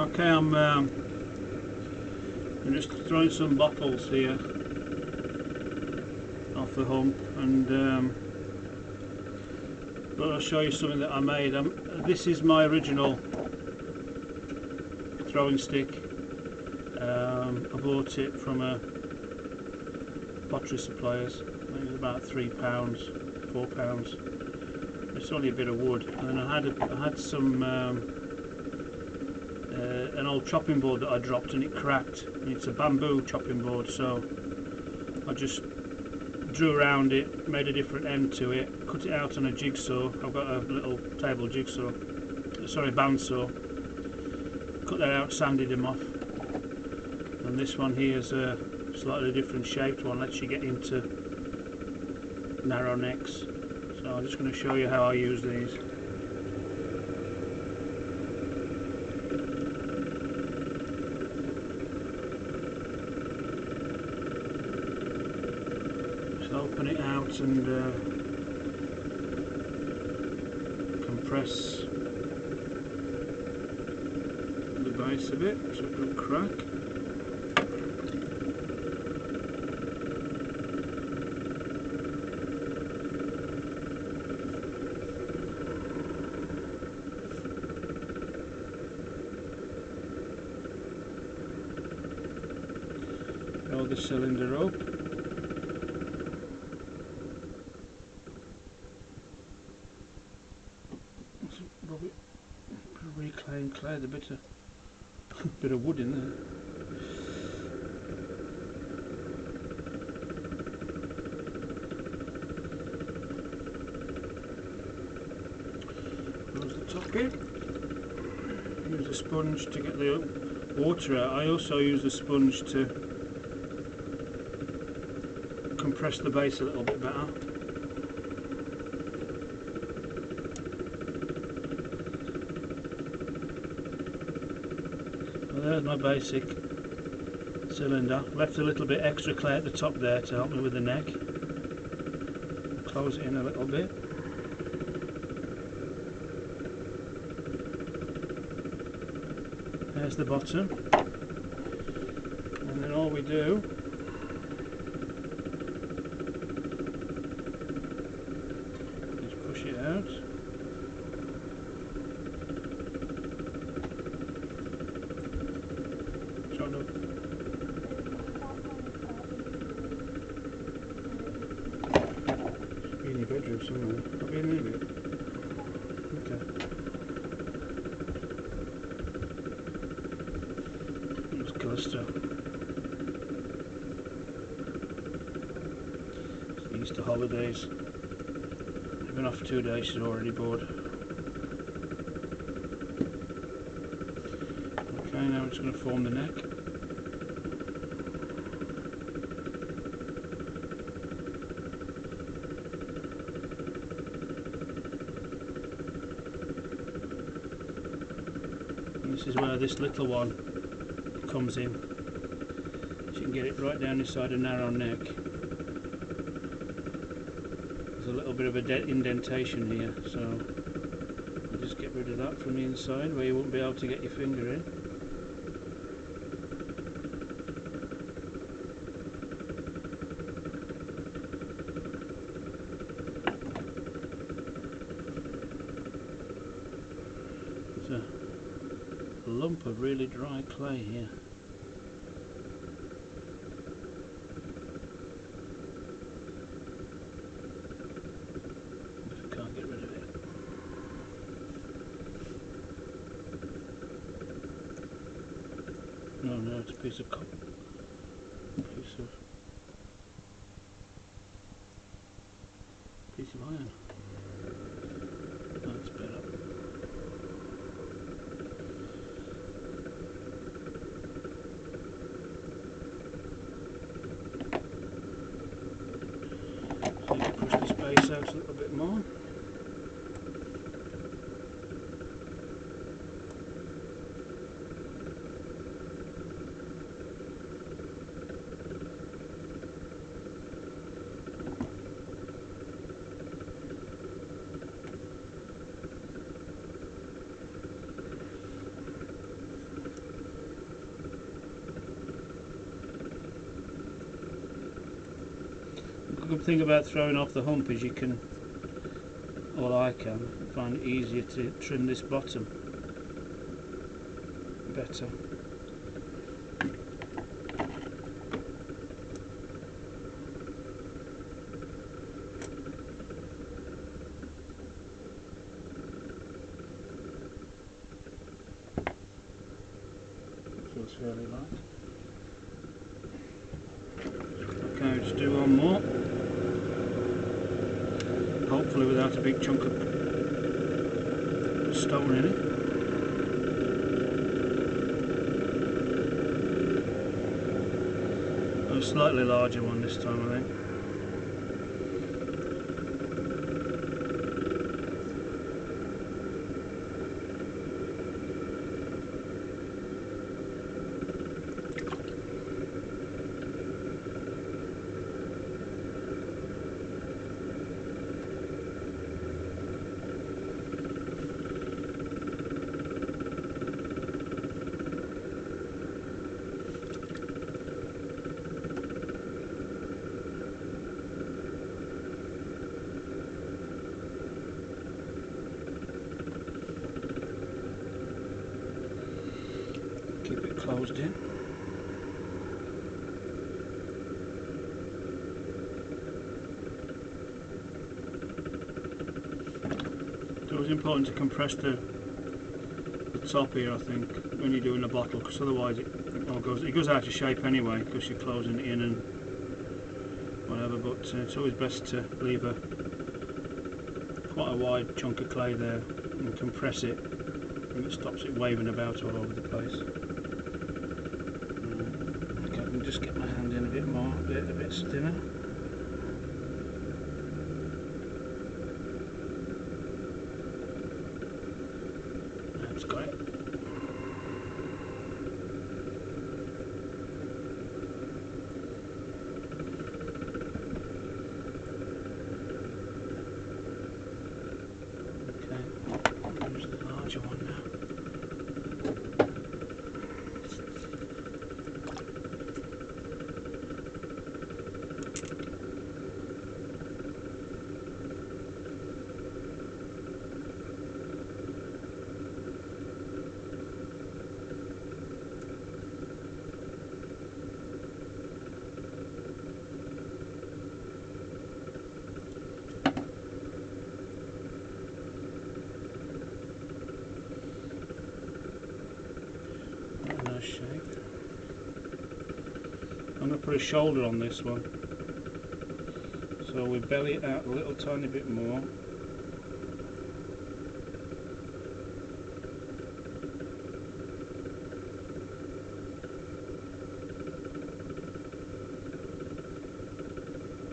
Okay, I'm just throwing some bottles here off the hump, and but I'll show you something that I made. This is my original throwing stick. I bought it from a pottery suppliers. I think it was about £3, £4. It's only a bit of wood, and I had some an old chopping board that I dropped and it cracked. And it's a bamboo chopping board, so I just drew around it, made a different end to it, cut it out on a jigsaw. I've got a little table jigsaw, sorry, bandsaw. Cut that out, sanded them off, and this one here is a slightly different shaped one, lets you get into narrow necks. So I'm just going to show you how I use these. Just open it out and compress the base of it so it don't crack. Roll the cylinder up. Reclaim clay, a bit of wood in there. Close the top here. Use a sponge to get the water out. I also use a sponge to compress the base a little bit better. Well, there's my basic cylinder. Left a little bit extra clay at the top there to help me with the neck. Close it in a little bit. There's the bottom, and then all we do is push it out. Trying to be in your bedroom somewhere. I'll be in there a bit. Okay. Stuff. It's the Easter holidays. I've been off for 2 days, she's already bored. Okay, now we're just going to form the neck. And this is where this little one comes in, so you can get it right down inside a narrow neck. There's a little bit of a indentation here, so you just get rid of that from the inside where you won't be able to get your finger in. There's a lump of really dry clay here. Can't get rid of it. No, it's a piece of iron. That's better. So you push this base out a little bit more. good thing about throwing off the hump is you can, or I can, find it easier to trim this bottom better. Feels fairly light. Okay, just do one more. Hopefully without a big chunk of stone in it. A slightly larger one this time, I think. Keep it closed in. So it's important to compress the top here, I think, when you're doing a bottle, because otherwise it goes out of shape anyway, because you're closing it in and whatever. But it's always best to leave quite a wide chunk of clay there and compress it, and it stops it waving about all over the place. Okay, I can just get my hand in a bit more, a bit thinner. That's got it. Okay, here's the larger one now. Shape. I'm going to put a shoulder on this one, so we belly it out a little tiny bit more.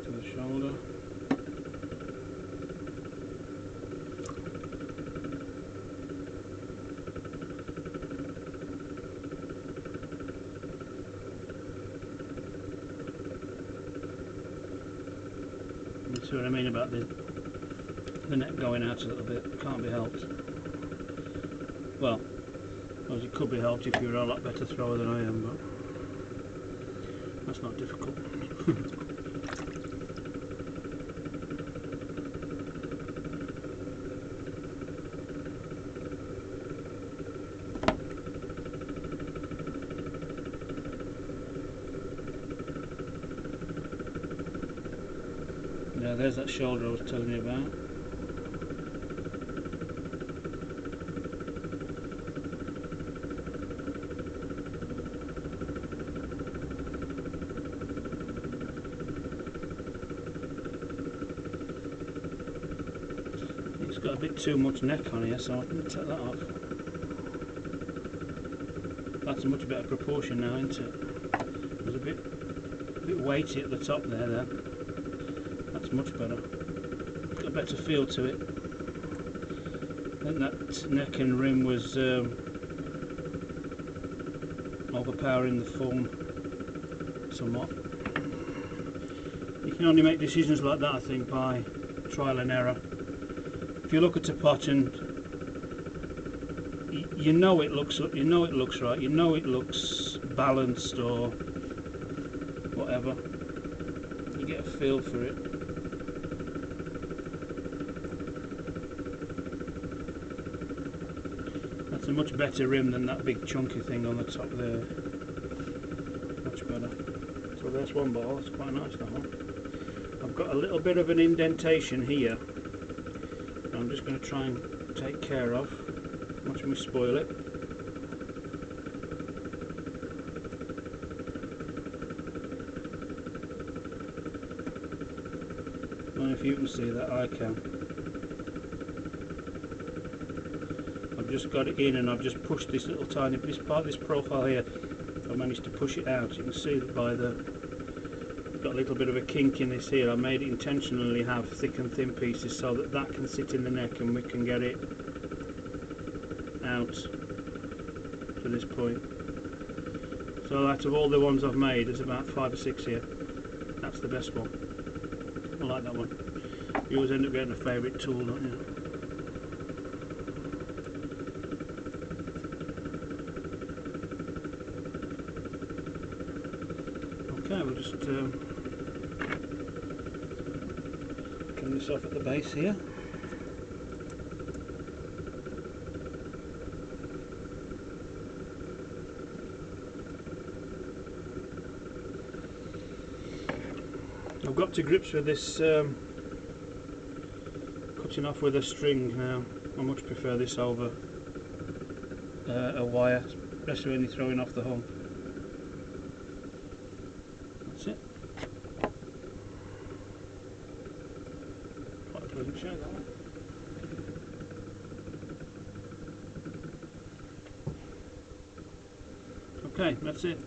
To the shoulder. See what I mean about the neck going out a little bit? Can't be helped. Well, it could be helped if you're a lot better thrower than I am, but that's not difficult. Yeah, there's that shoulder I was telling you about. It's got a bit too much neck on here, so I can take that off. That's a much better proportion now, isn't it? It was a bit weighty at the top there then. That's much better. Got a better feel to it. I think that neck and rim was overpowering the form somewhat. You can only make decisions like that, I think, by trial and error. If you look at a pot and you know it looks right, you know it looks balanced or whatever, you get a feel for it. That's a much better rim than that big chunky thing on the top there. Much better. So there's one ball, it's quite nice, that one. I've got a little bit of an indentation here. I'm just going to try and take care of. Watch me spoil it. I don't know if you can see that, I can. I've just got it in and I've just pushed this little tiny, this part of this profile here, I managed to push it out. You can see that by the, got a little bit of a kink in this here. I made it intentionally have thick and thin pieces so that that can sit in the neck and we can get it out to this point. So out of all the ones I've made, there's about 5 or 6 here. That's the best one. I like that one. You always end up getting a favourite tool, don't you? Okay, we'll just trim this off at the base here. I've got to grips with this cutting off with a string now. I much prefer this over a wire, especially when you're throwing off the hull. That's it. Quite a pleasant shape, that one. Okay, that's it.